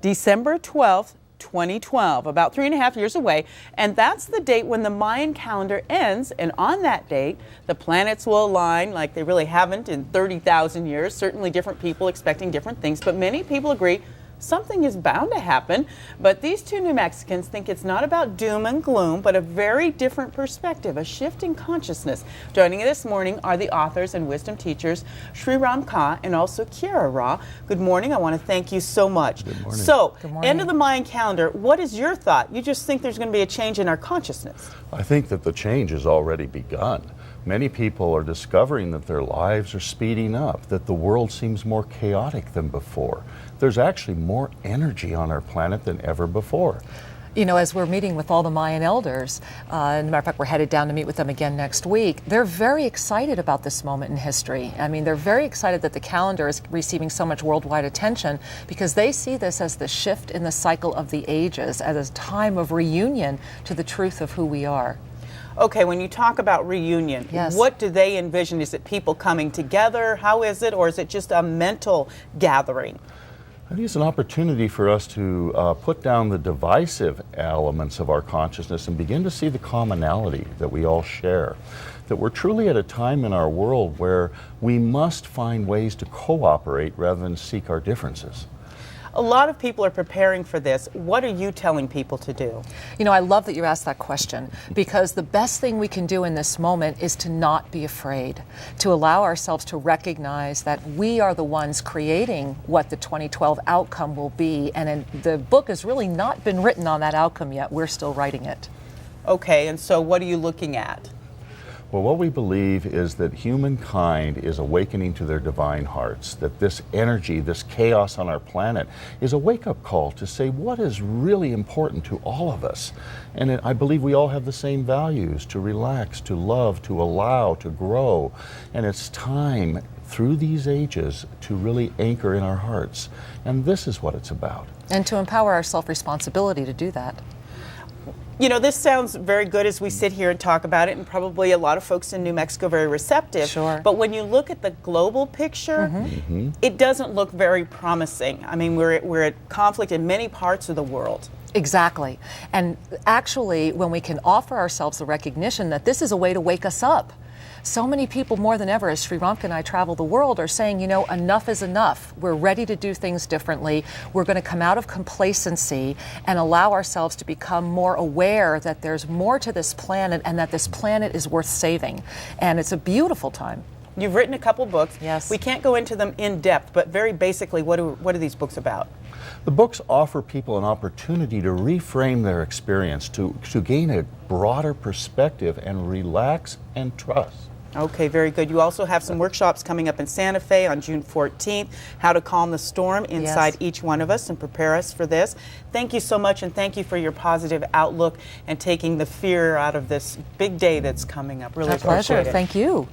December 12th, 2012, about 3.5 years away, and that's the date when the Mayan calendar ends, and on that date, the planets will align like they really haven't in 30,000 years. Certainly different people expecting different things, but many people agree something is bound to happen. But these two New Mexicans think it's not about doom and gloom, but a very different perspective, a shift in consciousness. Joining us this morning are the authors and wisdom teachers, Sriram Ka and also Kiara Ra. Good morning. I want to thank you so much. Good morning. So, Good morning. end of the Mayan calendar, what is your thought? You just think there's going to be a change in our consciousness? I think that the change has already begun. Many people are discovering that their lives are speeding up, that the world seems more chaotic than before. There's actually more energy on our planet than ever before. You know, as we're meeting with all the Mayan elders, as a matter of fact, we're headed down to meet with them again next week, they're very excited about this moment in history. I mean, they're very excited that the calendar is receiving so much worldwide attention because they see this as the shift in the cycle of the ages, as a time of reunion to the truth of who we are. Okay, when you talk about reunion, yes, what do they envision? Is it people coming together? How is it? Or is it just a mental gathering? I think it's an opportunity for us to put down the divisive elements of our consciousness and begin to see the commonality that we all share. That we're truly at a time in our world where we must find ways to cooperate rather than seek our differences. A lot of people are preparing for this. What are you telling people to do? You know, I love that you asked that question because the best thing we can do in this moment is to not be afraid, to allow ourselves to recognize that we are the ones creating what the 2012 outcome will be. And the book has really not been written on that outcome yet. We're still writing it. Okay, and so what are you looking at? Well, what we believe is that humankind is awakening to their divine hearts, that this energy, this chaos on our planet is a wake-up call to say what is really important to all of us. And I believe we all have the same values, to relax, to love, to allow, to grow. And it's time through these ages to really anchor in our hearts. And this is what it's about. And to empower our self-responsibility to do that. You know, this sounds very good as we sit here and talk about it, and probably a lot of folks in New Mexico very receptive. Sure. But when you look at the global picture, it doesn't look very promising. I mean, we're at conflict in many parts of the world. Exactly. And actually, when we can offer ourselves the recognition that this is a way to wake us up. So many people, more than ever, as Sri Ramka and I travel the world, are saying, you know, enough is enough. We're ready to do things differently. We're going to come out of complacency and allow ourselves to become more aware that there's more to this planet and that this planet is worth saving. And it's a beautiful time. You've written a couple books. Yes. We can't go into them in depth, but very basically, what are these books about? The books offer people an opportunity to reframe their experience, to gain a broader perspective and relax and trust. Okay, very good. You also have some workshops coming up in Santa Fe on June 14th, how to calm the storm inside each one of us and prepare us for this. Thank you so much, and thank you for your positive outlook and taking the fear out of this big day that's coming up. Really My pleasure. appreciate it. Thank you.